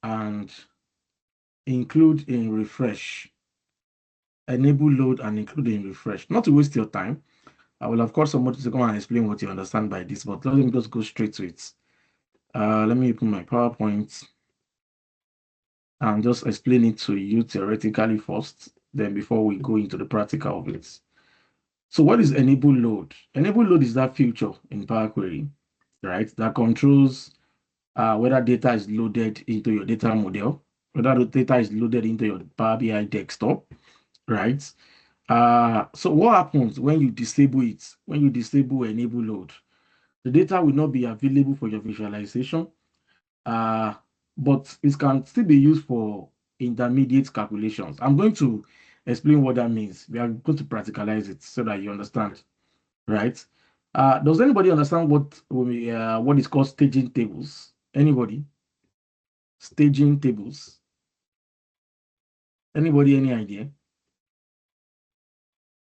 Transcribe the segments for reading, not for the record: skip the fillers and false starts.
and include in refresh. Enable load and include in refresh. Not to waste your time, I will of course somebody to come and explain what you understand by this, but let me just go straight to it. Let me open my PowerPoint and just explain it to you theoretically first, then before we go into the practical of it. So what is enable load? Enable load is that feature in Power Query, right, that controls whether data is loaded into your data model, whether the data is loaded into your Power BI desktop, right? So what happens when you disable it? When you disable enable load, the data will not be available for your visualization, but it can still be used for intermediate calculations. I'm going to explain what that means. We are going to practicalize it so that you understand, right? Does anybody understand what is called staging tables? Anybody? Staging tables. Anybody? Any idea?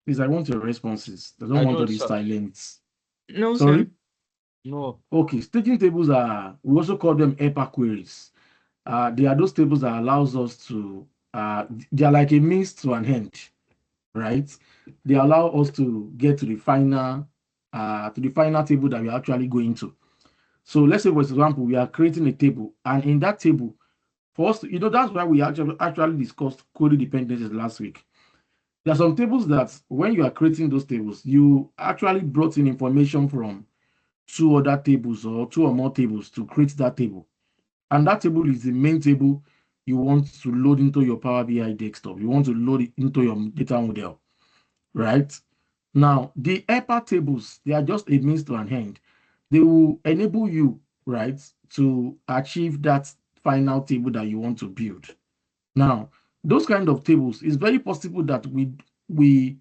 Please, I want your responses. I don't I want all don't, these sir. silence. No, Sorry. sir. No. Okay, staging tables we also call them EPA queries. They are those tables that allows us to, they are like a means to an end, right? They allow us to get to the final table that we're actually going to. So let's say, for example, we are creating a table, and in that table, first, that's why we actually discussed query dependencies last week. There are some tables that when you are creating those tables, you actually brought in information from two other tables or two or more tables to create that table. And that table is the main table you want to load into your Power BI desktop. You want to load it into your data model, right? Now, the EPA tables, they are just a means to an end. They will enable you, right, to achieve that final table that you want to build. Now, those kind of tables, it's very possible that we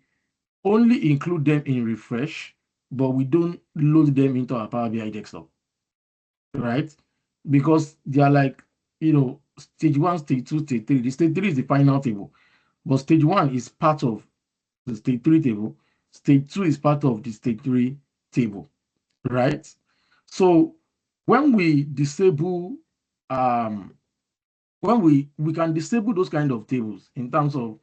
only include them in refresh, but we don't load them into our Power BI desktop, right? Because they are like, stage one, stage two, stage three. The stage three is the final table, but stage one is part of the stage three table. Stage two is part of the stage three table, right? So when we disable, um, when we can disable those kind of tables in terms of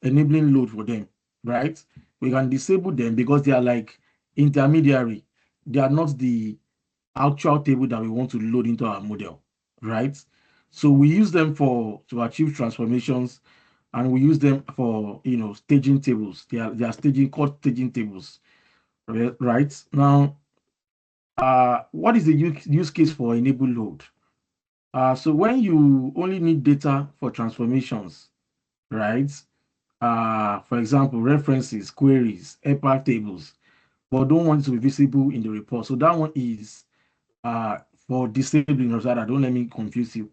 enabling load for them, right? We can disable them because they are like intermediary. They are not the actual table that we want to load into our model, right? So we use them to achieve transformations, and we use them for staging tables. They are staging called staging tables, right? Now, what is the use case for enable load? So when you only need data for transformations, right? For example, references, queries, EPA tables, but don't want it to be visible in the report. So that one is for disabling, or rather, don't let me confuse you.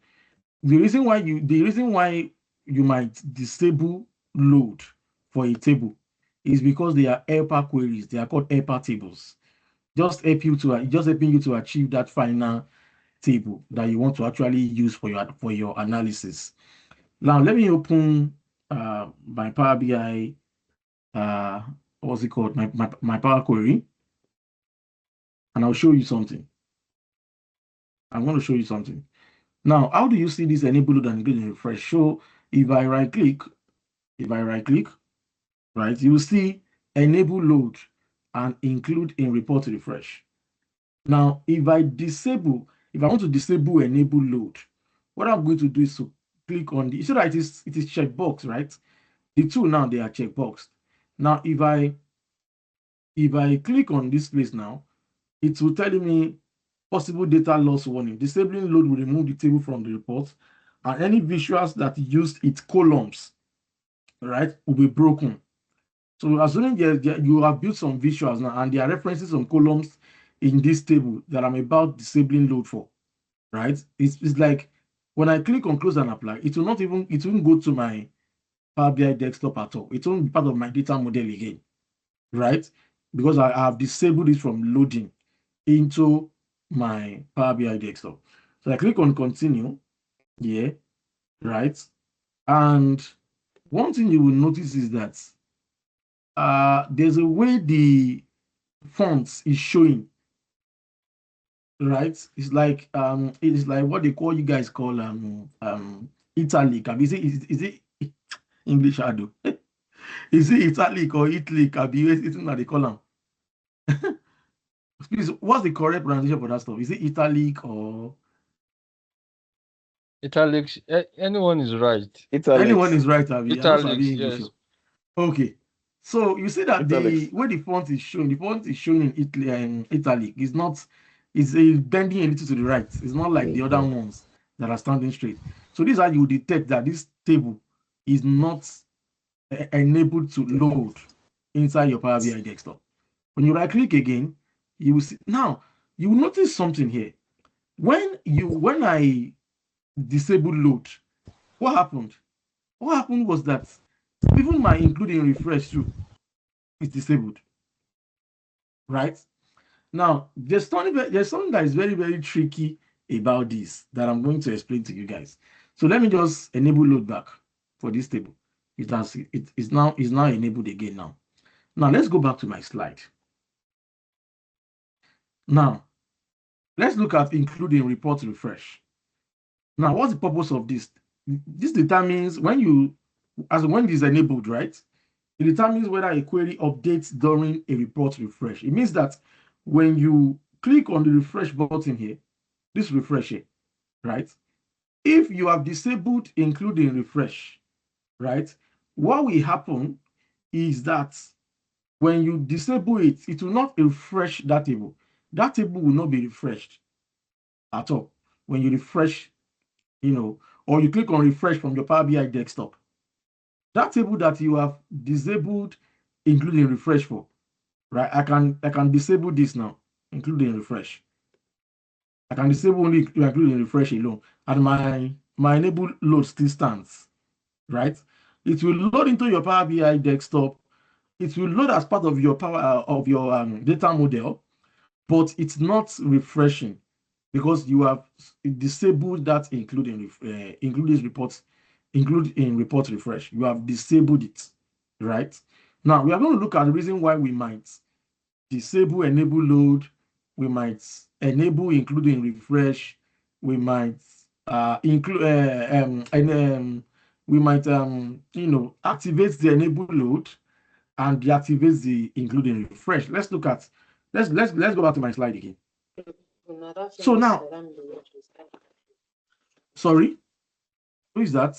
The reason why you might disable load for a table is because they are EPA queries. They are called EPA tables. Just helping you to achieve that final table that you want to actually use for your analysis. Now, let me open my Power BI. What's it called? My Power Query, and I'll show you something. I'm going to show you something. Now, how do you see this enable load and include in refresh? So if I right click, right, you will see enable load and include in report refresh. Now, if I want to disable enable load, what I'm going to do is to click on the, so that it is checkbox, right? The two now, they are checkbox. Now, if I click on this place now, it will tell me possible data loss warning. Disabling load will remove the table from the report, and any visuals that used its columns, right, will be broken. So assuming you have built some visuals now, and there are references some columns in this table that I'm about disabling load for, right? It's like when I click on close and apply, it won't go to my Power BI desktop at all. It won't be part of my data model again, right? Because I have disabled it from loading into my Power BI desktop. So I click on continue, yeah, right? And one thing you will notice is that there's a way the fonts is showing right? It is like what they call you guys call italic. Is it English shadow? Is it italic or italic? It's not they call them. Please, what's the correct pronunciation for that stuff? Is it italic or Italics. Anyone is right. anyone Italics. is right, Abby? I don't Italics. Abby English. Yes. Oh. Okay. So you see that the Italics. way the font is showing in Italy and italic is not is a bending a little to the right. It's not like the other Mhm. ones that are standing straight. So this is how you detect that this table is not enabled to load inside your Power BI desktop. When you right click again, you will see now you will notice something here. When I disable load, what happened? What happened was that even my including refresh too is disabled, right? Now, there's something that is very, very tricky about this that I'm going to explain to you guys. So let me just enable load back for this table. It is now enabled again now. Now let's go back to my slide. Now let's look at including report refresh. Now, what's the purpose of this? This determines when it is enabled, right? It determines whether a query updates during a report refresh. It means that when you click on the refresh button here, this refresh here, right? If you have disabled including refresh, right? What will happen is that when you disable it, it will not refresh that table. That table will not be refreshed at all. When you refresh, or you click on refresh from your Power BI desktop, that table that you have disabled including refresh for, right? I can disable this now, including refresh. I can disable only including refresh alone, and my enable load still stands, right? It will load into your Power BI desktop. It will load as part of your data model, but it's not refreshing because you have disabled that include in report refresh. You have disabled it, right? Now we are going to look at the reason why we might disable enable load, we might enable including refresh, we might include we might activate the enable load and deactivate the including refresh. Let's go back to my slide again. So now, sorry, who is that?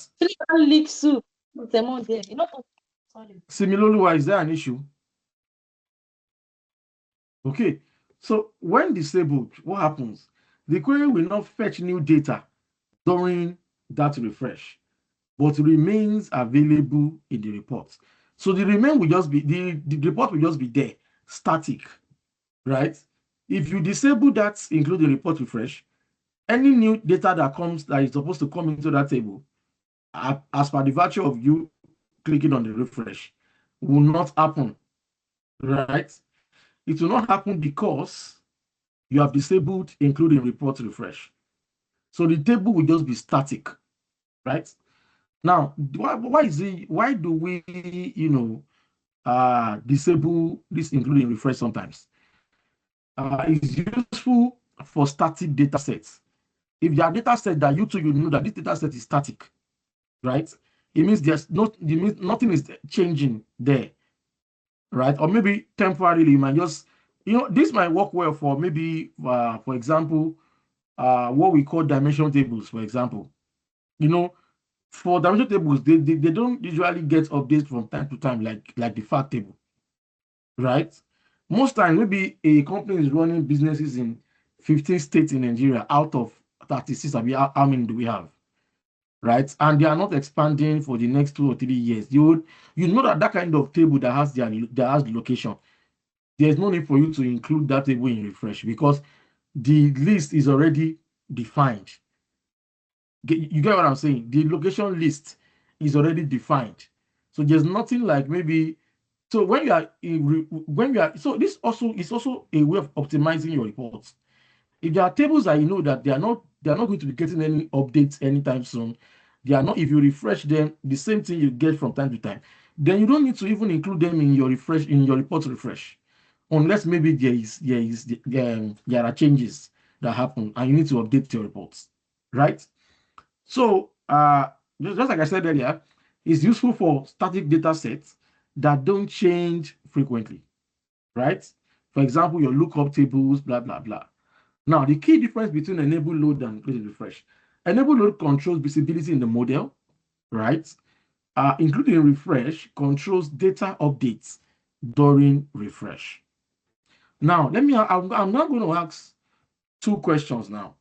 Similarly, why is there an issue? Okay, so when disabled, what happens? The query will not fetch new data during that refresh, but remains available in the report. So the remain will just be the report will just be there, static, right? If you disable that, including report refresh, any new data that is supposed to come into that table, as per the virtue of you clicking on the refresh, will not happen, right? It will not happen because you have disabled including report refresh. So the table will just be static, right? Now, why do we, disable this including refresh sometimes? It's useful for static data sets. If there are data sets that you know that this data set is static, right? It means nothing is changing there, right? Or maybe temporarily you might just, this might work well for maybe, for example, what we call dimension tables, for example. For dimension tables, they don't usually get updates from time to time like the fact table, right? Most times, maybe a company is running businesses in 15 states in Nigeria out of 36. How many do we have? Right? And they are not expanding for the next 2 or 3 years. You know that kind of table that has the location, there's no need for you to include that table in refresh because the list is already defined. You get what I'm saying? The location list is already defined. So there's nothing like maybe. So so this also is also a way of optimizing your reports. If there are tables that you know that they are not going to be getting any updates anytime soon, they are not. If you refresh them, the same thing you get from time to time, then you don't need to even include them in your report refresh, unless maybe there are changes. that happened, and you need to update your reports, right? So just like I said earlier, it's useful for static data sets that don't change frequently, right? For example, your lookup tables, blah, blah, blah. Now, the key difference between enable load and include refresh. Enable load controls visibility in the model, right? Including refresh controls data updates during refresh. Now, I'm now going to ask two questions now.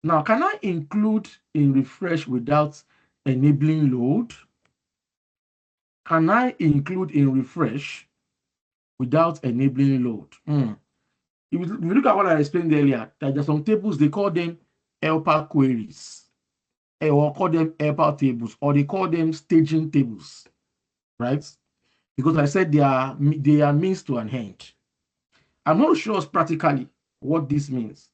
Now, can I include in refresh without enabling load? Can I include in refresh without enabling load? If you look at what I explained earlier, that there are some tables, they call them helper queries, or call them helper tables, or they call them staging tables, right? Because I said they are means to an end. I'm not sure practically what this means.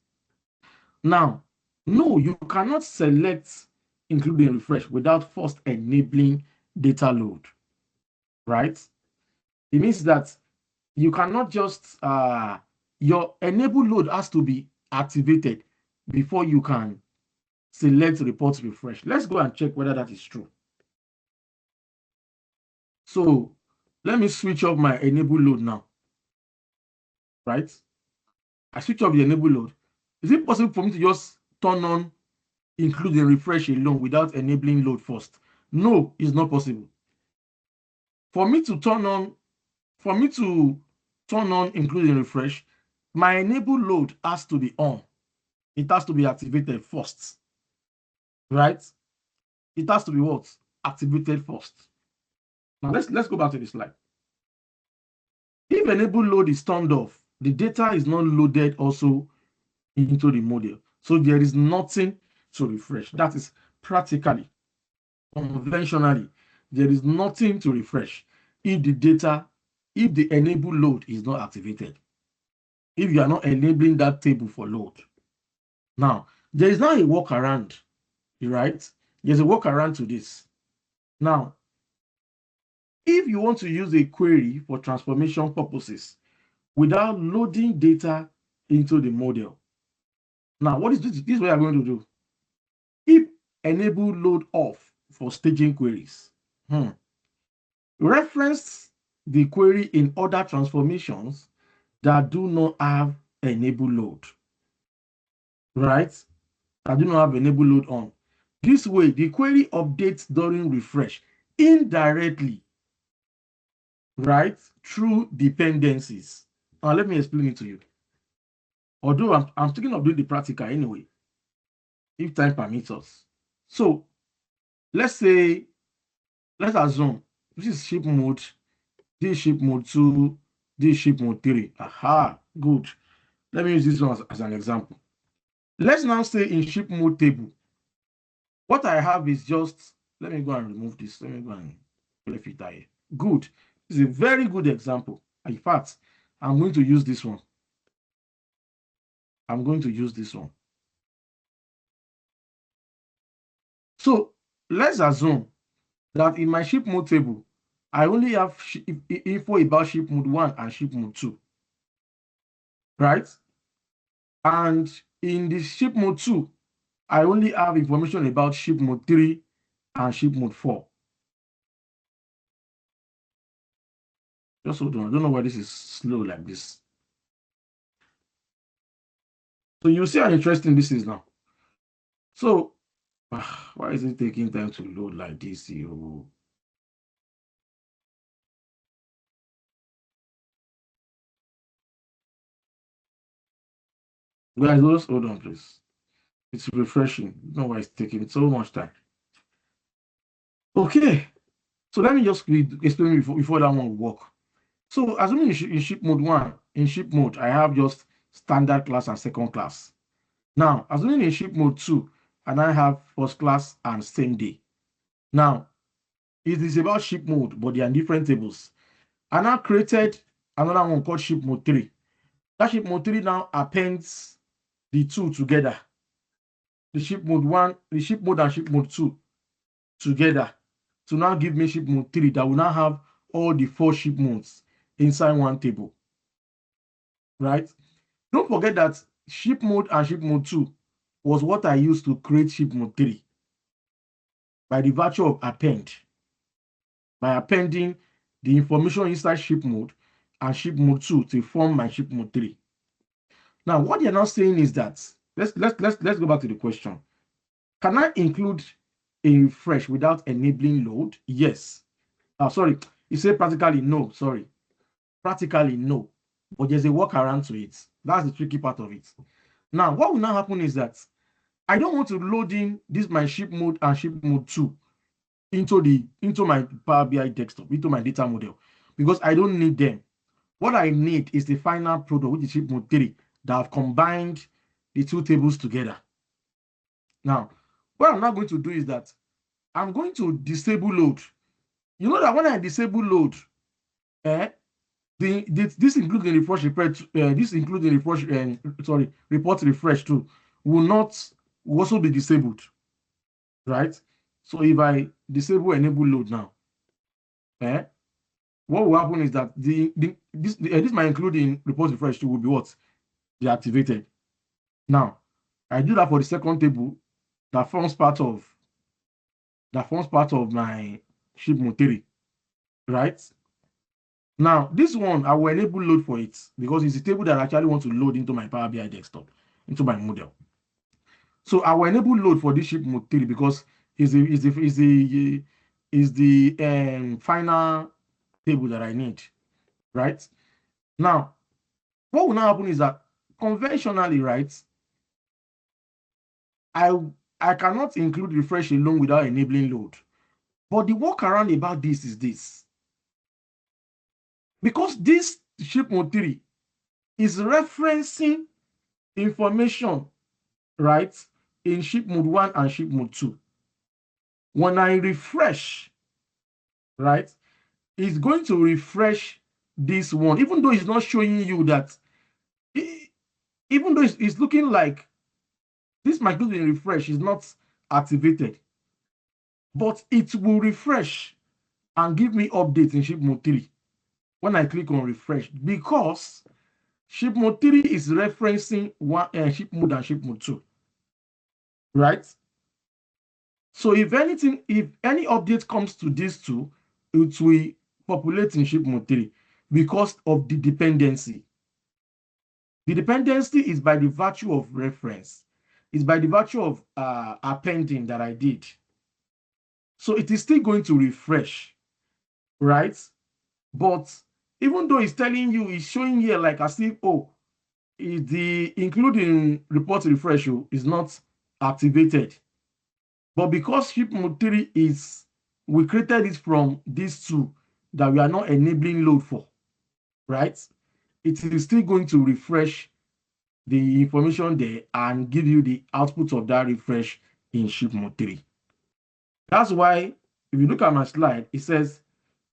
Now, no, you cannot select including refresh without first enabling data load, right? It means that you cannot just, your enable load has to be activated before you can select report refresh. Let's go and check whether that is true. So let me switch off my enable load now, right? I switch off the enable load. Is it possible for me to just turn on including refresh alone without enabling load first? No, it's not possible. For me to turn on including refresh, my enable load has to be on. It has to be activated first, right? It has to be what? Activated first. Now let's go back to the slide. If enable load is turned off, the data is not loaded also into the model. So there is nothing to refresh. That is practically, conventionally, there is nothing to refresh if the enable load is not activated. If you are not enabling that table for load. Now, there is now a workaround, right? There's a workaround to this. Now, if you want to use a query for transformation purposes without loading data into the model, now what is this? This is what I'm going to do. If enable load off for staging queries, reference the query in other transformations that do not have enable load, right? That do not have enable load on. This way, the query updates during refresh indirectly, right, through dependencies. Now, let me explain it to you. Although I'm thinking of doing the practical anyway, if time permits us. So, let's assume this is ship mode, this is ship mode 2, this is ship mode 3. Aha, good. Let me use this one as an example. Let's now say in ship mode table, what I have is just, let me go and remove this. Let me go and click it here. Good. This is a very good example. In fact, I'm going to use this one. I'm going to use this one. So let's assume that in my ship mode table, I only have info about ship mode 1 and ship mode 2, right? And in the ship mode 2, I only have information about ship mode 3 and ship mode 4. Just hold on. I don't know why this is slow like this. So you see how interesting this is now. So why is it taking time to load like this? Guys, just hold on, please. It's refreshing. I don't know why it's taking so much time. Okay. So let me just explain before that one will work. So assuming in ship mode 1, in ship mode, I have just standard class and second class. Now, assuming in ship mode 2, and I have first class and same day. Now, it is about ship mode, but they are different tables. I now created another one called ship mode 3. That ship mode 3 now appends the two together. The ship mode 1, the ship mode and ship mode 2 together to now give me ship mode 3 that will now have all the 4 ship modes inside one table. Right? Don't forget that ship mode and ship mode 2 was what I used to create ship mode 3 by the virtue of by appending the information inside ship mode and ship mode 2 to form my ship mode 3. Now, what you're now saying is that let's go back to the question. Can I include a refresh without enabling load? Yes. Sorry, you say practically no. Sorry, practically no. But there's a workaround to it. That's the tricky part of it. Now, what will now happen is that I don't want to load in this my ship mode and ship mode 2 into my Power BI desktop, into my data model, because I don't need them. What I need is the final product, which is ship mode 3, that have combined the two tables together. Now, what I'm now going to do is that I'm going to disable load. You know that when I disable load, this including refresh, report refresh too, will also be disabled, right? So if I disable enable load now, what will happen is that this might include in report refresh too will be what? Deactivated. Now, I do that for the second table that forms part of my ship mode 3, right? Now, this one, I will enable load for it because it's a table that I actually want to load into my Power BI desktop, into my model. So I will enable load for this ship mode 3 because is the final table that I need, right? Now, what will now happen is that conventionally, right, I cannot include refresh alone without enabling load. But the workaround about this is this. Because this ship mode 3 is referencing information, right, in ship mode 1 and ship mode 2. When I refresh, right, it's going to refresh this one, even though it's not showing you that, even though it's looking like this microphone refresh is not activated, but it will refresh and give me updates in ship mode 3 when I click on refresh, because ship mode 3 is referencing ship mode and ship mode 2, right? So if any update comes to these two, it will populate in ship mode 3 because of the dependency. The dependency is by the virtue of reference. It's by the virtue of appending that I did. So it is still going to refresh, right? But even though it's telling you, it's showing here like as if, the including report refresh is not activated. But because ship mode 3 we created it from these two that we are not enabling load for, right? It is still going to refresh the information there and give you the output of that refresh in ship mode 3. That's why if you look at my slide, it says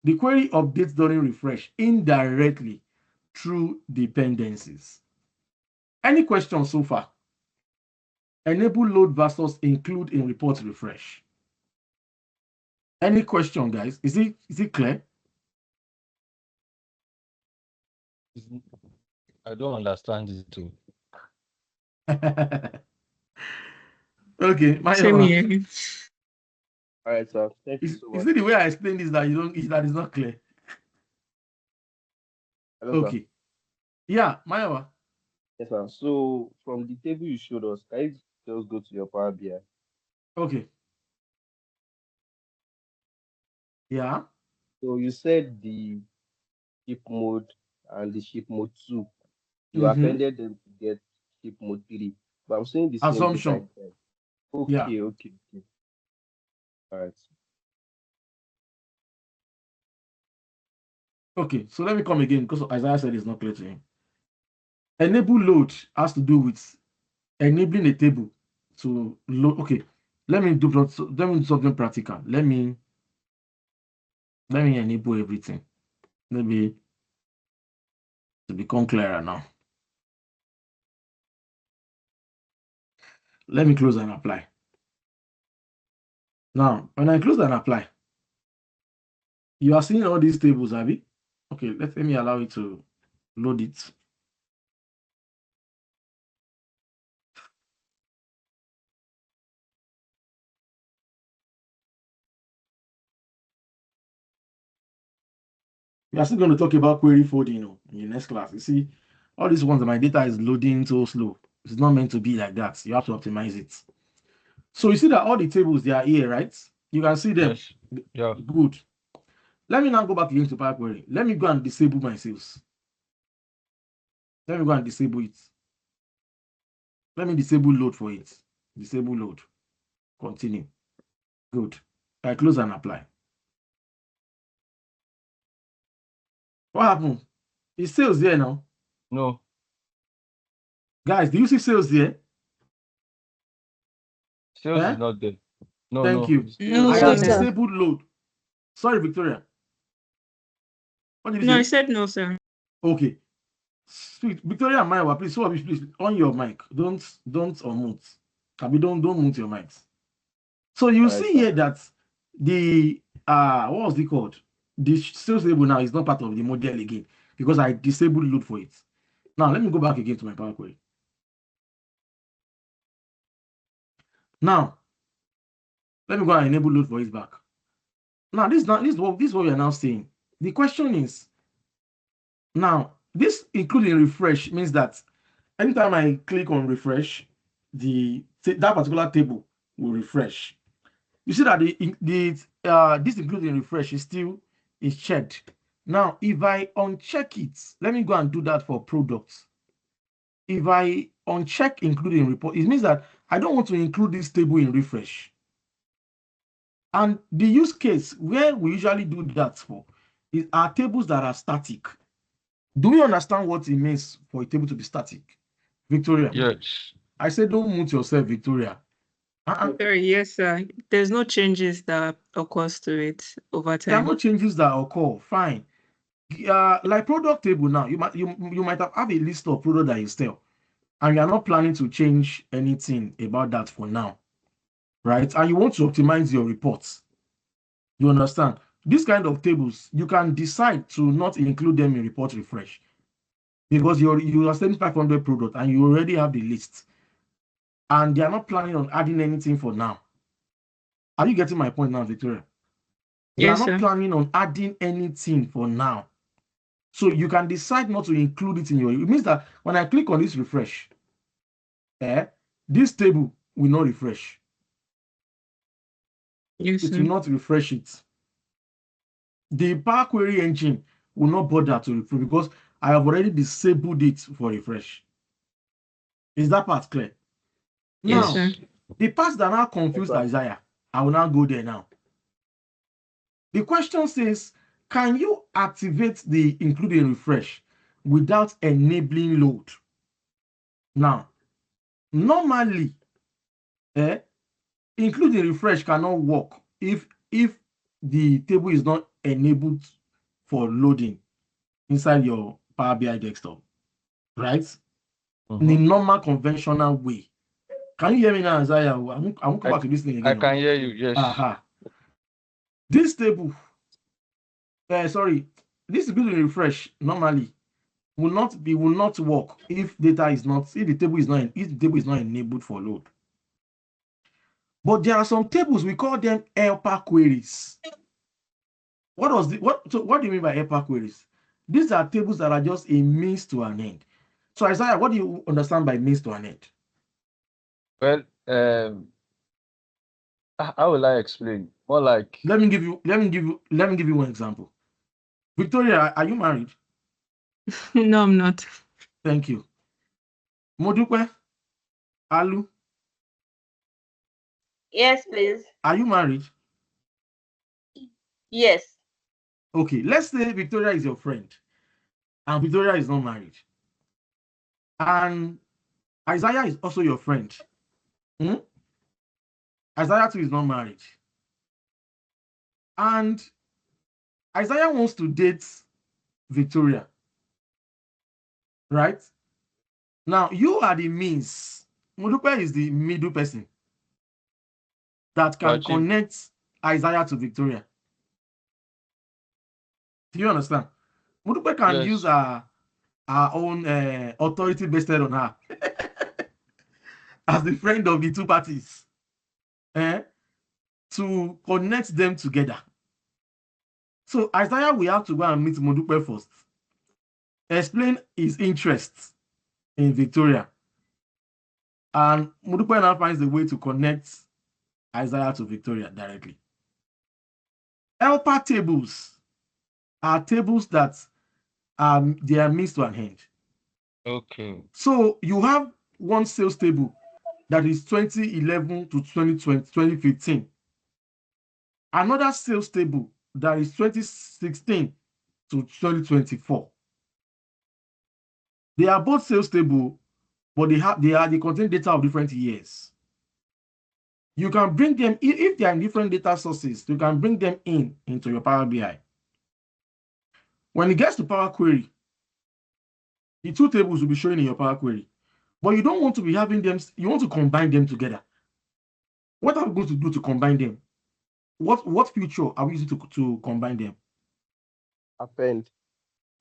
the query updates during refresh indirectly through dependencies. Any questions so far? Enable load versus include in report refresh. Any question, guys? Is it clear? I don't understand it too. Okay, Same Mayowa. here. All right, sir. Thank you Is so much. it the way I explain this that that is not clear? Hello, sir. Okay. Yeah, Mayowa. Yes, sir. So from the table you showed us, can you just go to your Power BI? Okay. Yeah. So you said the ship mode and the ship mode 2, you Mm-hmm. appended them to get ship mode 3, but I'm seeing the same data Assumption. inside. Yeah. Okay. All right. Okay. So let me come again because Isaiah said it's not clear to him. Enable load has to do with enabling a table to load. Okay. Let me do something practical. Let me enable everything. Maybe to become clearer now. Let me close and apply. Now, when I close and apply, you are seeing all these tables, Abby. Okay, let me allow you to load it. We are still going to talk about query folding, in the next class. You see, all these ones, my data is loading so slow. It's not meant to be like that. You have to optimize it. So you see that all the tables, they are here, right? You can see them. Yes. Yeah. Good. Let me now go back again to Power Query. Let me go and disable my sales. Let me go and disable it. Let me disable load for it. Disable load. Continue. Good. I close and apply. What happened? Is sales there now? No. Guys, do you see sales there? Sales is not there. No, Thank no. you. No, I sir. have disabled load. Sorry, Victoria. What did you No, say? I said no, sir. Okay. Sweet. Victoria and Maiwa, please, on your mic. Don't unmute. Kabi, don't mute your mics. So you see here that the what was it called? The sales label now is not part of the model again because I disabled load for it. Now let me go back again to my Power Query. Now let me go and enable load for it back. Now this is what we are now saying. The question is now this including refresh means that anytime I click on refresh, that particular table will refresh. You see that this including refresh is checked. Now, if I uncheck it, let me go and do that for products. If I uncheck including report, it means that I don't want to include this table in refresh. And the use case where we usually do that for is our tables that are static. Do we understand what it means for a table to be static? Victoria? Yes. I said don't mute yourself, Victoria. Sorry, yes, sir. There's no changes that occurs to it over There are time. no changes that occur. Fine. Like product table now, you might have a list of product that you sell, and you are not planning to change anything about that for now, right? And you want to optimize your reports. You understand? These kind of tables, you can decide to not include them in report refresh because you are selling 500 products and you already have the list, and they are not planning on adding anything for now. Are you getting my point now, Victoria? They Yes, are not sir. planning on adding anything for now. So you can decide not to include it in your. It means that when I click on this refresh, this table will not refresh. Yes, It sir. will not refresh it. The Power Query engine will not bother to refresh because I have already disabled it for refresh. Is that part clear? Yes, Now, sir. the parts that now confused Isaiah, I will now go there now. The question says, can you activate the including refresh without enabling load? Now, normally, including refresh cannot work if the table is not enabled for loading inside your Power BI desktop, right? In the normal conventional way. Can you hear me now, Isaiah? I won't come back to this thing again. I can hear you. Yes. This table, this including refresh normally will not work if the table is not enabled for load. But there are some tables, we call them helper queries. What do you mean by helper queries? These are tables that are just a means to an end. So Isaiah, what do you understand by means to an end? Well, how will I explain? More like let me give you one example. Victoria, are you married? No, I'm not. Thank you. Modupe, Alu. Yes, please. Are you married? Yes. Okay, let's say Victoria is your friend and Victoria is not married. And Isaiah is also your friend. Isaiah too is not married. And Isaiah wants to date Victoria. Right? Now, you are the means. Modupe is the middle person that can connect Isaiah to Victoria. Do you understand? Modupe can use our own authority based on her as the friend of the two parties to connect them together. So Isaiah, we have to go and meet Modupe first. Explain his interest in Victoria. And Modupe now finds a way to connect Isaiah to Victoria directly. Helper tables are tables that they are mixed to an end. Okay. So you have one sales table that is 2011 to 2020, 2015. Another sales table that is 2016 to 2024. They are both sales table, but they contain data of different years. You can bring them, if they are in different data sources, you can bring them into your Power BI. When it gets to Power Query, the two tables will be showing in your Power Query, but you don't want to be having them, you want to combine them together. What are we going to do to combine them? What feature are we using to combine them? Append.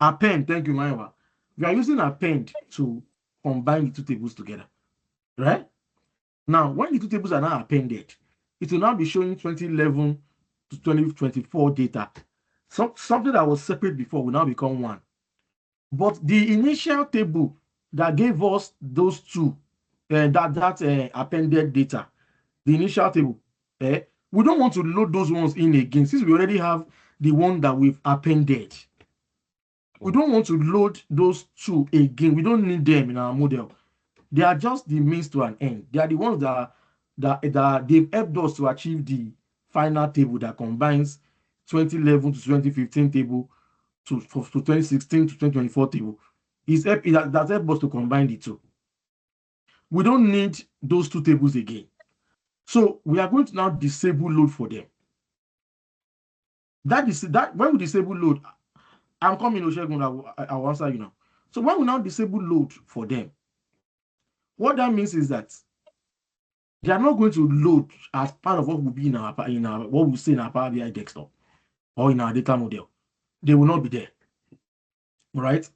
Append, thank you, Maiwa. We are using append to combine the two tables together, right? Now, when the two tables are now appended, it will now be showing 2011 to 2024 data. Something that was separate before will now become one. But the initial table that gave us those two, appended data, the initial table, we don't want to load those ones in again since we already have the one that we've appended. We don't want to load those two again. We don't need them in our model. They are just the means to an end. They are the ones that they've helped us to achieve the final table that combines 2011 to 2015 table to 2016 to 2024 table. That's helped us to combine the two. We don't need those two tables again. So we are going to now disable load for them. That when we disable load, I'm coming, Oshegun, I will answer you now. So when we now disable load for them, what that means is that they are not going to load as part of what will be in our what we see in our Power BI desktop or in our data model. They will not be there. All right.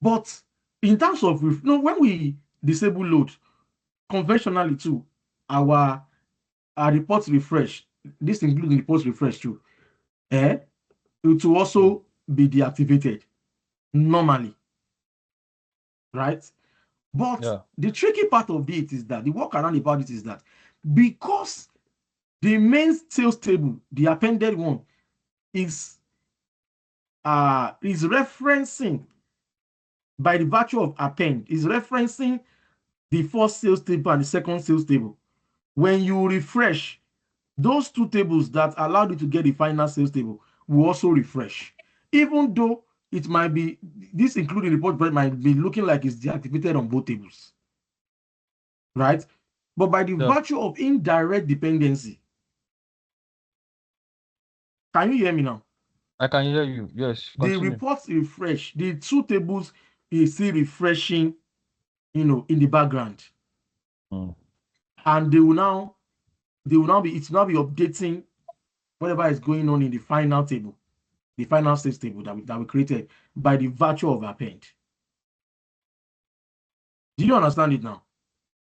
But in terms of when we disable load, conventionally too, our reports refresh. This includes the reports refresh too. It will also be deactivated normally. Right? But the tricky part of it is that the workaround about it is that because the main sales table, the appended one, is referencing by the virtue of append, is referencing the first sales table and the second sales table. When you refresh, those two tables that allowed you to get the final sales table will also refresh. Even though it might be, this including report, but it might be looking like it's deactivated on both tables. Right? But by the virtue of indirect dependency, can you hear me now? I can hear you. Yes. Continue. The reports refresh. The two tables is still refreshing, in the background. And it will now be updating whatever is going on in the final table, the final sales table that we created by the virtue of append. Do you understand it now?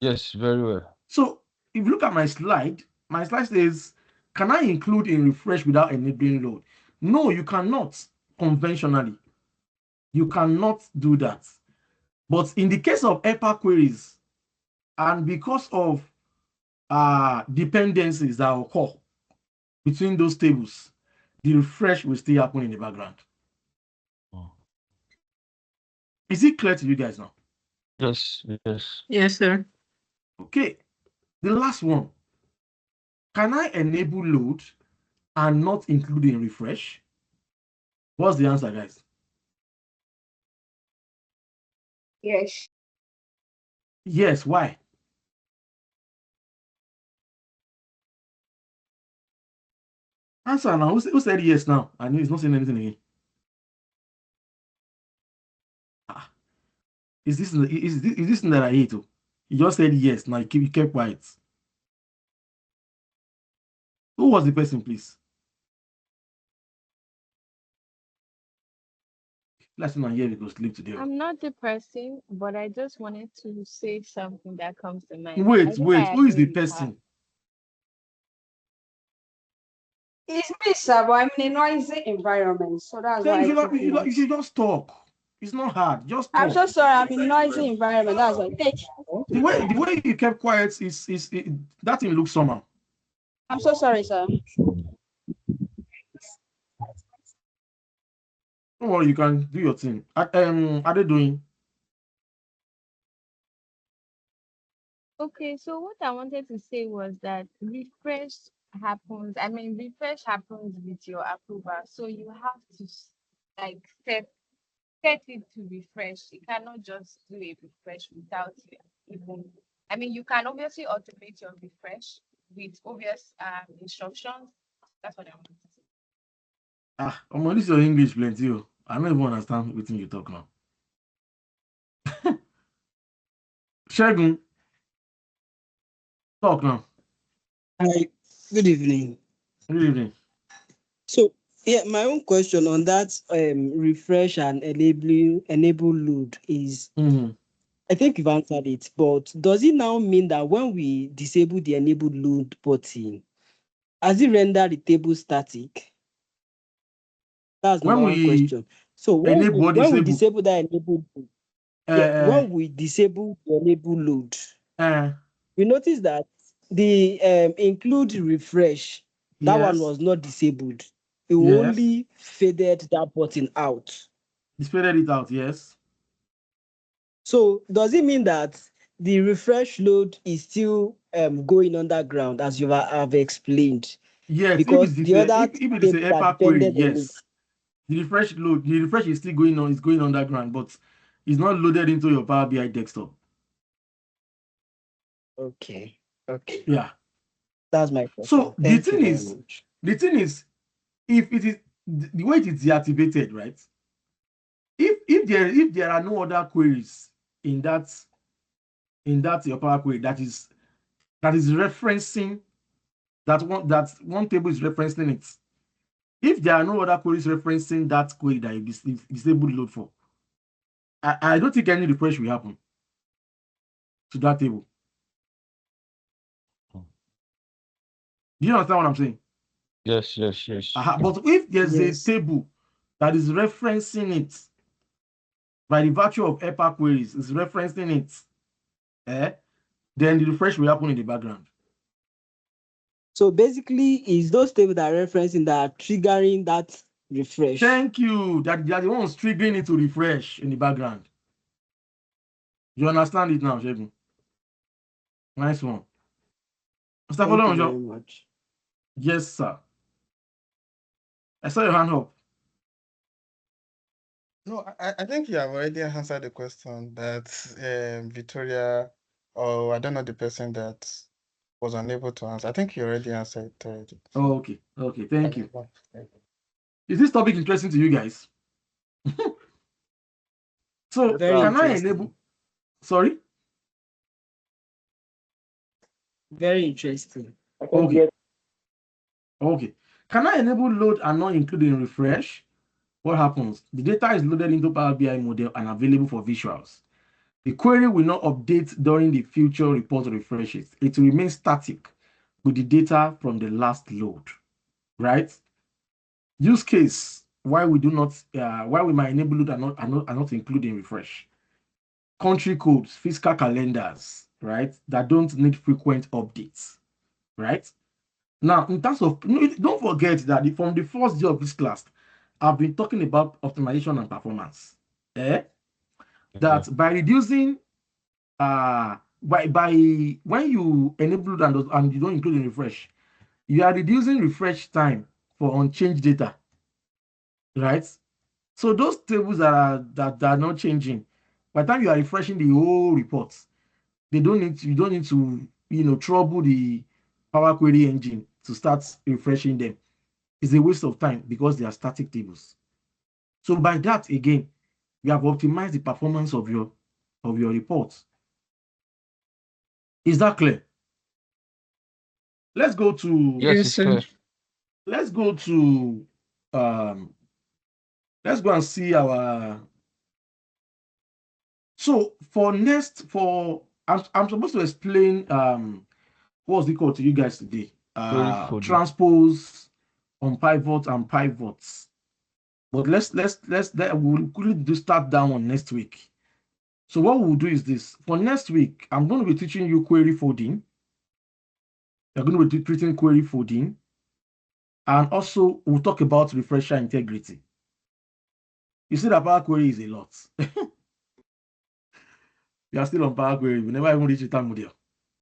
Yes, very well. So if you look at my slide says, can I include in refresh without enabling load? No, you cannot conventionally. You cannot do that. But in the case of helper queries, and because of dependencies that occur between those tables, the refresh will still happen in the background. Is it clear to you guys now? Yes. Yes, sir. Okay. The last one. Can I enable load and not include in refresh? What's the answer, guys? Yes. Yes, why? Answer now. Who said yes now? I know he's not saying anything again. Is this that I hate? You just said yes. Now you kept quiet. Who was the person, please? Let's not hear because sleep today. I'm not the person, but I just wanted to say something that comes to mind. Wait. Who is the person? It's me, sir, but I'm in a noisy environment, so that's Then why you I should, not, took you, should, you notes. should just talk. It's not hard. Just I'm so talk. sorry, I'm in a noisy environment. That's why. Thank you. The way you kept quiet is that thing looks somehow. I'm so sorry, sir. Don't worry, you can do your thing. Are they doing? Okay, so what I wanted to say was that refresh happens with your approval. So you have to like set it to refresh. You cannot just do a refresh without you even. You can obviously automate your refresh with obvious instructions. That's what I want to say. This is your English plenty. I don't even understand what you talk now. Shegun, talk now. Hi, good evening. Good evening. So, yeah, my own question on that refresh and enable load is, Mm-hmm. I think you've answered it, but does it now mean that when we disable the enable load button, has it rendered the table static? That's When number one we question. So enable or when we disable, disable that enable load, uh, when we disable the enable load, uh, we notice that the include refresh, that one yes, was not disabled. It yes, only faded that button out. displayed it out, yes. So does it mean that the refresh load is still going underground as you have explained? Yes, Because the other if it is a table that HEPA query, depended on it. yes. The refresh is still going on, it's going underground, but it's not loaded into your Power BI desktop. Okay. Yeah. That's my So question. Thank you very much. the thing is, if it is the way it is deactivated, right? If there are no other queries in that your Power Query that is referencing that one table is referencing it. If there are no other queries referencing that query that you disabled load for, I don't think any refresh will happen to that table. Do you understand what I'm saying? Yes. But if there's a Yes. table that is referencing it by the virtue of HEPA queries, is referencing it, then the refresh will happen in the background. So basically, is those tables that are referencing that are triggering that refresh? Thank you. That they are the ones triggering it to refresh in the background. You understand it now, Shegun? Nice one. Mr. Thank you Folonjo? very much. Yes, sir. I saw your hand up. No, I think you have already answered the question that Victoria, or I don't know the person that was unable to answer. I think you already answered it already. Oh, okay. Okay, thank you. Thank you. Is this topic interesting to you guys? So, Very can I interesting. enable? Sorry? Very interesting. Okay. Okay. Can I enable load and not include in refresh? What happens? The data is loaded into Power BI model and available for visuals. The query will not update during the future report refreshes. It will remain static with the data from the last load, right? Use case why we might enable load and not include in refresh. Country codes, fiscal calendars, right? That don't need frequent updates, right? Now, in terms of, don't forget that from the first day of this class, I've been talking about optimization and performance. That by reducing, by when you enable and you don't include in refresh, you are reducing refresh time for unchanged data, right? So those tables that are not changing, by the time you are refreshing the whole report, you don't need to trouble the Power Query engine to start refreshing them. It's a waste of time because they are static tables. So by that, again, you have optimized the performance of your reports. Is that clear? Let's go to Yes, it's clear. let's go to let's go and see our. So I'm supposed to explain what's it called to you guys today? Query folder. Transpose on pivots and pivots. But we'll quickly start that one next week. So what we'll do is this. For next week, I'm going to be teaching you query folding. You're going to be treating query folding. And also, we'll talk about refresher integrity. You see that Power Query is a lot. You are still on Power Query. We never even reached Intermediate.